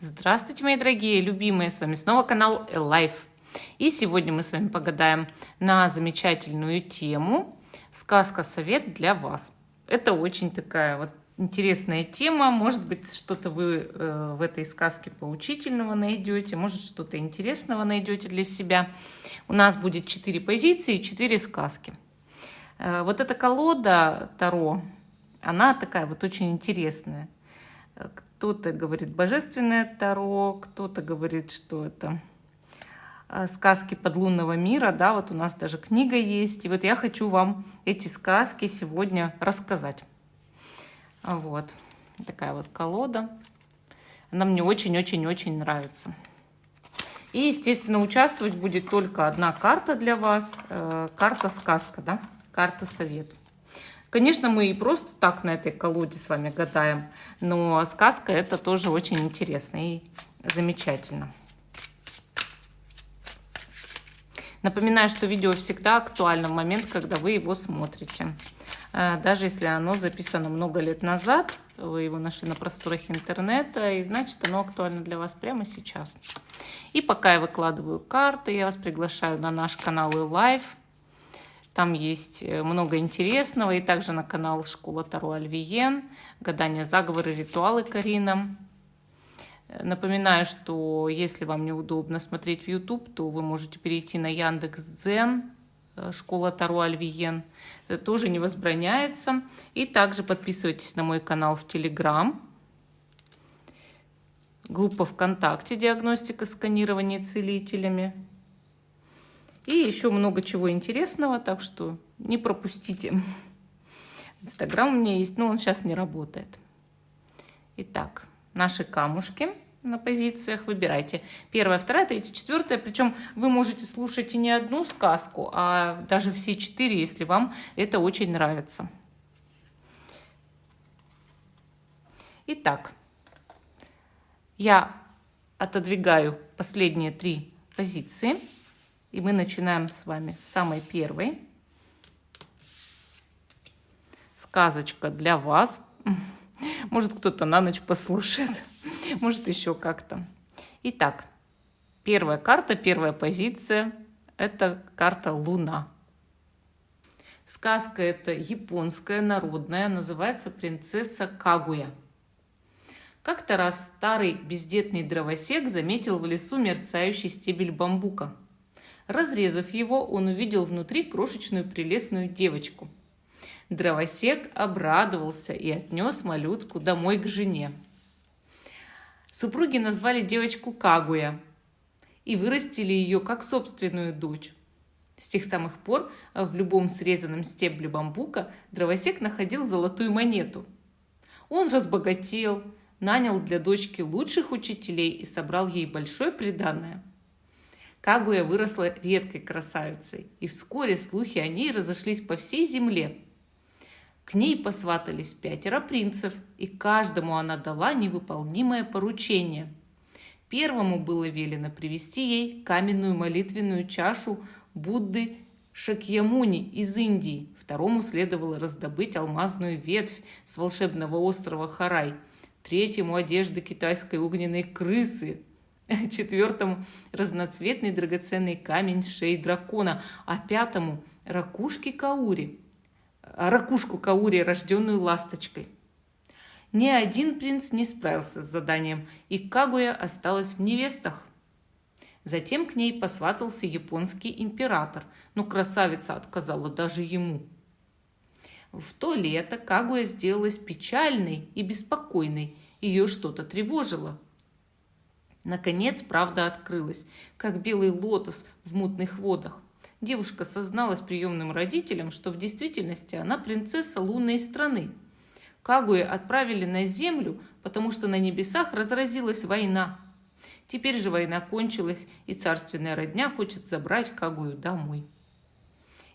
Здравствуйте, мои дорогие, любимые! С вами снова канал Life. И сегодня мы с вами погадаем на замечательную тему «Сказка-совет для вас». Это очень такая вот интересная тема. Может быть, что-то вы в этой сказке поучительного найдете, может, что-то интересного найдете для себя. У нас будет 4 позиции и 4 сказки. Вот эта колода Таро, она такая вот очень интересная. Кто-то говорит божественное Таро, кто-то говорит, что это сказки подлунного мира, да, вот у нас даже книга есть. И вот я хочу вам эти сказки сегодня рассказать. Вот такая вот колода. Она мне очень-очень-очень нравится. И, естественно, участвовать будет только одна карта для вас. Карта сказка, да, карта совет. Конечно, мы и просто так на этой колоде с вами гадаем, но сказка это тоже очень интересно и замечательно. Напоминаю, что видео всегда актуально в момент, когда вы его смотрите. Даже если оно записано много лет назад, вы его нашли на просторах интернета, и значит оно актуально для вас прямо сейчас. И пока я выкладываю карты, я вас приглашаю на наш канал Life. Там есть много интересного, и также на канал Школа Таро Альвиен, гадания, заговоры, ритуалы Карина. Напоминаю, что если вам неудобно смотреть в YouTube, то вы можете перейти на Яндекс.Дзен, Школа Таро Альвиен. Это тоже не возбраняется. И также подписывайтесь на мой канал в Telegram. Группа ВКонтакте «Диагностика сканирования целителями». И еще много чего интересного, так что не пропустите. Инстаграм у меня есть, но он сейчас не работает. Итак, наши камушки на позициях выбирайте. 1, 2, 3, 4. Причем вы можете слушать и не одну сказку, а даже все 4, если вам это очень нравится. Итак, я отодвигаю последние 3 позиции. И мы начинаем с вами с самой первой. Сказочка для вас. Может, кто-то на ночь послушает, может, еще как-то. Итак, первая карта, первая позиция – это карта Луна. Сказка эта японская, народная, называется «Принцесса Кагуя». Как-то раз старый бездетный дровосек заметил в лесу мерцающий стебель бамбука. Разрезав его, он увидел внутри крошечную прелестную девочку. Дровосек обрадовался и отнес малютку домой к жене. Супруги назвали девочку Кагуя и вырастили ее как собственную дочь. С тех самых пор в любом срезанном стебле бамбука дровосек находил золотую монету. Он разбогател, нанял для дочки лучших учителей и собрал ей большое приданое. Кагуя выросла редкой красавицей, и вскоре слухи о ней разошлись по всей земле. К ней посватались 5 принцев, и каждому она дала невыполнимое поручение. Первому было велено привести ей каменную молитвенную чашу Будды Шакьямуни из Индии, второму следовало раздобыть алмазную ветвь с волшебного острова Харай, третьему одежды китайской огненной крысы, 4 разноцветный драгоценный камень с шеи дракона, а 5 ракушку каури, рожденную ласточкой. Ни один принц не справился с заданием, и Кагуя осталась в невестах. Затем к ней посватался японский император, но красавица отказала даже ему. В то лето Кагуя сделалась печальной и беспокойной, ее что-то тревожило. Наконец правда открылась, как белый лотос в мутных водах. Девушка созналась приемным родителям, что в действительности она принцесса лунной страны. Кагуя отправили на землю, потому что на небесах разразилась война. Теперь же война кончилась, и царственная родня хочет забрать Кагую домой.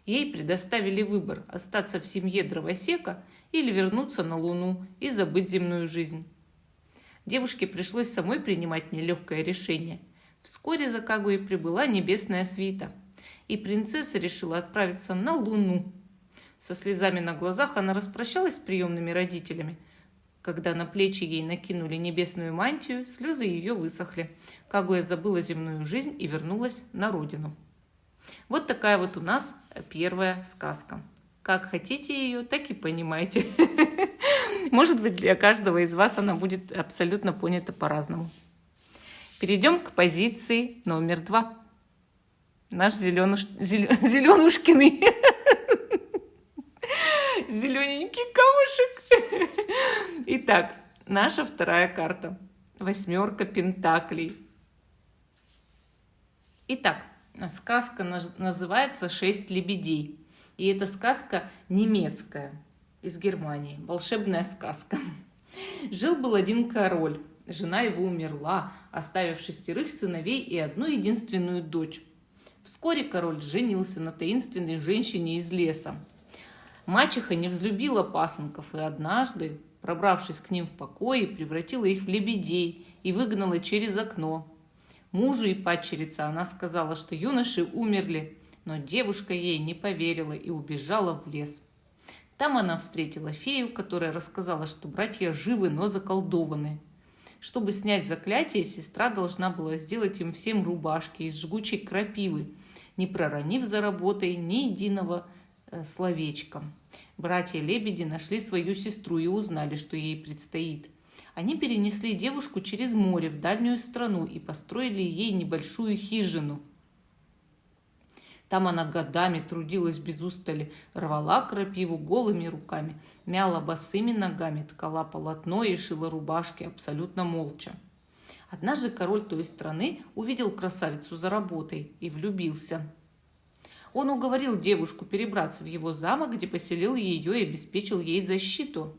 Ей предоставили выбор – остаться в семье дровосека или вернуться на Луну и забыть земную жизнь. Девушке пришлось самой принимать нелегкое решение. Вскоре за Кагуей прибыла небесная свита, и принцесса решила отправиться на Луну. Со слезами на глазах она распрощалась с приемными родителями, Когда на плечи ей накинули небесную мантию, слезы ее высохли. Кагуя забыла земную жизнь и вернулась на родину. Вот такая вот у нас первая сказка. Как хотите ее, так и понимайте. Может быть, для каждого из вас она будет абсолютно понята по-разному. Перейдем к позиции номер 2. Наш зеленушкиный зелененький камушек. Итак, наша вторая карта. 8 пентаклей. Итак, сказка называется «6 лебедей». И эта сказка немецкая, из Германии. Волшебная сказка. Жил-был один король. Жена его умерла, оставив 6 сыновей и одну единственную дочь. Вскоре король женился на таинственной женщине из леса. Мачеха не взлюбила пасынков и однажды, пробравшись к ним в покое, превратила их в лебедей и выгнала через окно. Мужу и падчерице она сказала, что юноши умерли, но девушка ей не поверила и убежала в лес. Там она встретила фею, которая рассказала, что братья живы, но заколдованы. Чтобы снять заклятие, сестра должна была сделать им всем рубашки из жгучей крапивы, не проронив за работой ни единого словечка. Братья-лебеди нашли свою сестру и узнали, что ей предстоит. Они перенесли девушку через море в дальнюю страну и построили ей небольшую хижину. Там она годами трудилась без устали, рвала крапиву голыми руками, мяла босыми ногами, ткала полотно и шила рубашки абсолютно молча. Однажды король той страны увидел красавицу за работой и влюбился. Он уговорил девушку перебраться в его замок, где поселил ее и обеспечил ей защиту.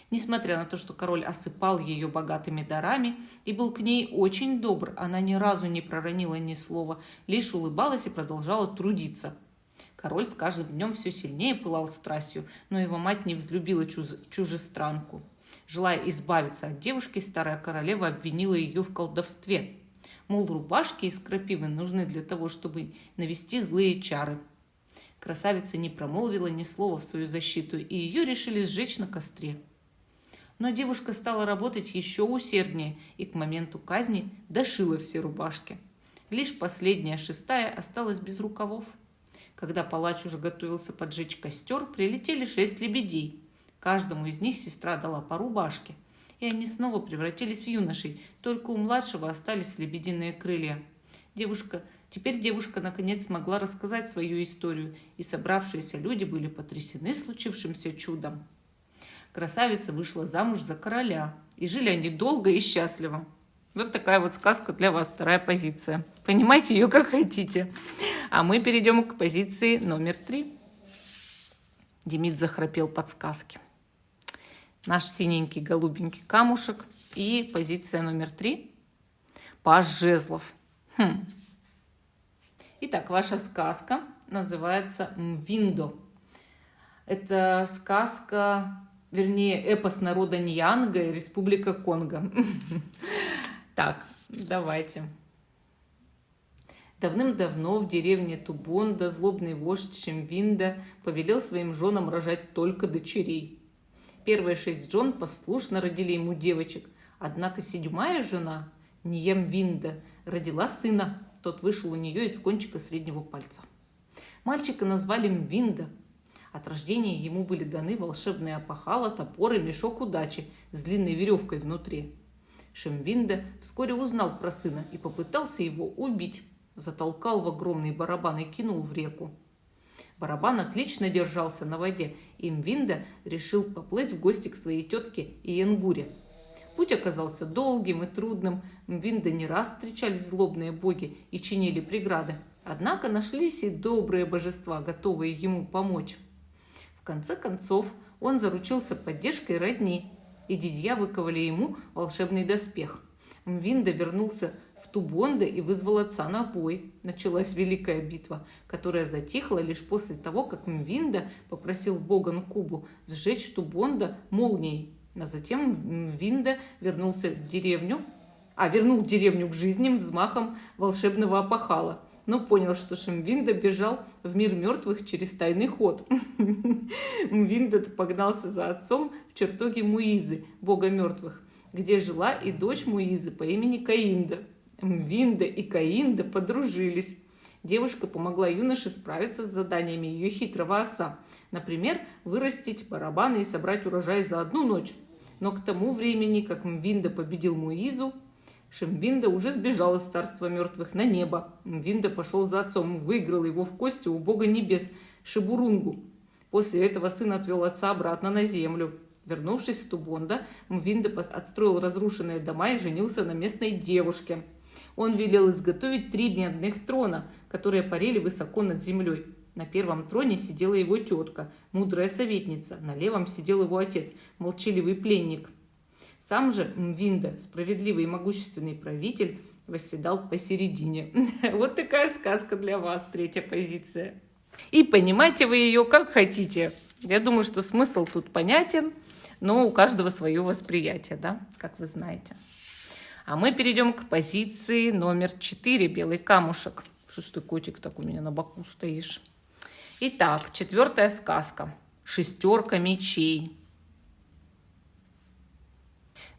Несмотря на то, что король осыпал ее богатыми дарами и был к ней очень добр, она ни разу не проронила ни слова, лишь улыбалась и продолжала трудиться. Король с каждым днем все сильнее пылал страстью, но его мать не взлюбила чужестранку. Желая избавиться от девушки, старая королева обвинила ее в колдовстве. Мол, рубашки из крапивы нужны для того, чтобы навести злые чары. Красавица не промолвила ни слова в свою защиту, и ее решили сжечь на костре. Но девушка стала работать еще усерднее и к моменту казни дошила все рубашки. Лишь последняя, 6-я, осталась без рукавов. Когда палач уже готовился поджечь костер, прилетели 6 лебедей. Каждому из них сестра дала по рубашке, и они снова превратились в юношей, только у младшего остались лебединые крылья. Теперь девушка наконец смогла рассказать свою историю, и собравшиеся люди были потрясены случившимся чудом. Красавица вышла замуж за короля, и жили они долго и счастливо. Вот такая вот сказка для вас, вторая позиция. Понимаете ее как хотите. А мы перейдем к позиции номер 3. Демид захрапел подсказки. Наш синенький голубенький камушек. И позиция номер 3. Паж жезлов. Итак, ваша сказка называется «Мвиндо». Это сказка, вернее, эпос народа Ньянга, Республика Конго. Так, давайте. Давным-давно в деревне Тубонда злобный вождь Шемвинда повелел своим женам рожать только дочерей. Первые 6 жен послушно родили ему девочек, однако 7-я жена, Ньямвинда, родила сына. Тот вышел у нее из кончика среднего пальца. Мальчика назвали Мвинда. От рождения ему были даны волшебные опахало, топор и мешок удачи с длинной веревкой внутри. Шемвинда вскоре узнал про сына и попытался его убить. Затолкал в огромный барабан и кинул в реку. Барабан отлично держался на воде, и Мвинда решил поплыть в гости к своей тетке Иенгуре. Путь оказался долгим и трудным. Мвинда не раз встречались злобные боги и чинили преграды. Однако нашлись и добрые божества, готовые ему помочь. В конце концов, он заручился поддержкой родни, и дядья выковали ему волшебный доспех. Мвинда вернулся в Тубонда и вызвал отца на бой. Началась великая битва, которая затихла лишь после того, как Мвинда попросил бога Нкубу сжечь Тубонда молнией. А затем Мвинда вернул деревню к жизни взмахом волшебного опахала. но понял, что Шимвинда бежал в мир мертвых через тайный ход. Мвинда погнался за отцом в чертоги Муизы, бога мертвых, где жила и дочь Муизы по имени Каинда. Мвинда и Каинда подружились. Девушка помогла юноше справиться с заданиями ее хитрого отца. Например, вырастить барабаны и собрать урожай за одну ночь. Но к тому времени, как Мвинда победил Муизу, Шимвинда уже сбежал из царства мертвых на небо. Мвинда пошел за отцом, выиграл его в кости у бога небес Шибурунгу. После этого сын отвел отца обратно на землю. Вернувшись в Тубонда, Мвинда отстроил разрушенные дома и женился на местной девушке. Он велел изготовить 3 медных трона, которые парили высоко над землей. На первом троне сидела его тетка, мудрая советница, на левом сидел его отец, молчаливый пленник. Сам же Мвинда, справедливый и могущественный правитель, восседал посередине. Вот такая сказка для вас, 3-я позиция. И понимаете вы ее как хотите. Я думаю, что смысл тут понятен, но у каждого свое восприятие, да, как вы знаете. А мы перейдем к позиции номер 4, белый камушек. Что ж ты, котик, так у меня на боку стоишь? Итак, 4-я сказка. 6 мечей.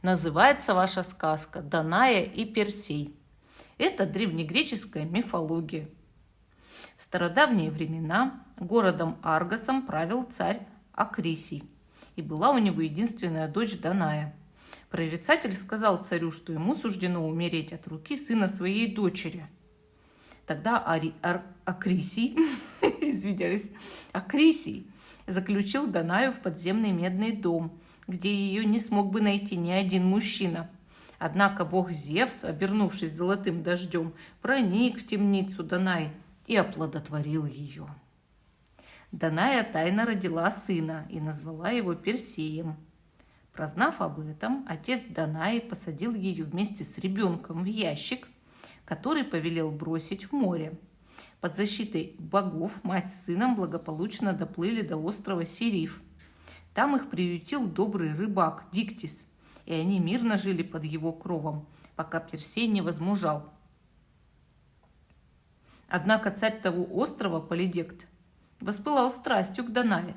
Называется ваша сказка «Даная и Персей». Это древнегреческая мифология. В стародавние времена городом Аргосом правил царь Акрисий, и была у него единственная дочь Даная. Прорицатель сказал царю, что ему суждено умереть от руки сына своей дочери. Тогда Акрисий, Акрисий заключил Данаю в подземный медный дом, где ее не смог бы найти ни один мужчина. Однако бог Зевс, обернувшись золотым дождем, проник в темницу Данаи и оплодотворил ее. Даная тайно родила сына и назвала его Персеем. Прознав об этом, отец Данаи посадил ее вместе с ребенком в ящик, который повелел бросить в море. Под защитой богов мать с сыном благополучно доплыли до острова Сириф. Там их приютил добрый рыбак Диктис, и они мирно жили под его кровом, пока Персей не возмужал. Однако царь того острова, Полидект, воспылал страстью к Данае.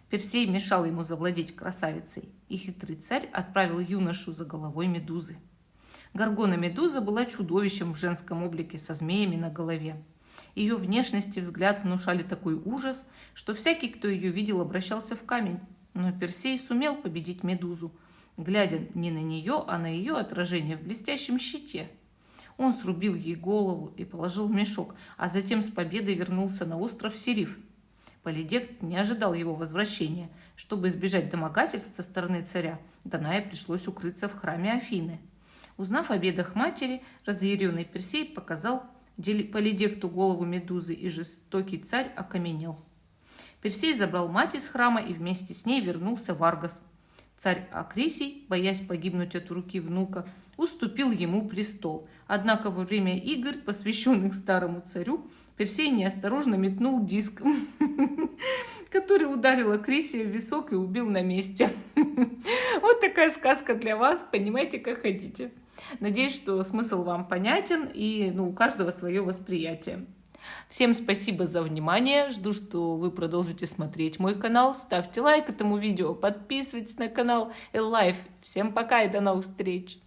Персей мешал ему завладеть красавицей, и хитрый царь отправил юношу за головой Медузы. Горгона-медуза была чудовищем в женском облике со змеями на голове. Ее внешность и взгляд внушали такой ужас, что всякий, кто ее видел, обращался в камень. Но Персей сумел победить Медузу, глядя не на нее, а на ее отражение в блестящем щите. Он срубил ей голову и положил в мешок, а затем с победой вернулся на остров Сириф. Полидект не ожидал его возвращения. Чтобы избежать домогательств со стороны царя, Данае пришлось укрыться в храме Афины. Узнав о бедах матери, разъяренный Персей показал Полидекту голову Медузы, и жестокий царь окаменел. Персей забрал мать из храма и вместе с ней вернулся в Аргос. Царь Акрисий, боясь погибнуть от руки внука, уступил ему престол. Однако во время игр, посвященных старому царю, Персей неосторожно метнул диск, который ударил Акрисия в висок и убил на месте. Вот такая сказка для вас, понимаете, как хотите. Надеюсь, что смысл вам понятен, и у каждого свое восприятие. Всем спасибо за внимание. Жду, что вы продолжите смотреть мой канал. Ставьте лайк этому видео, подписывайтесь на канал Life. Всем пока и до новых встреч!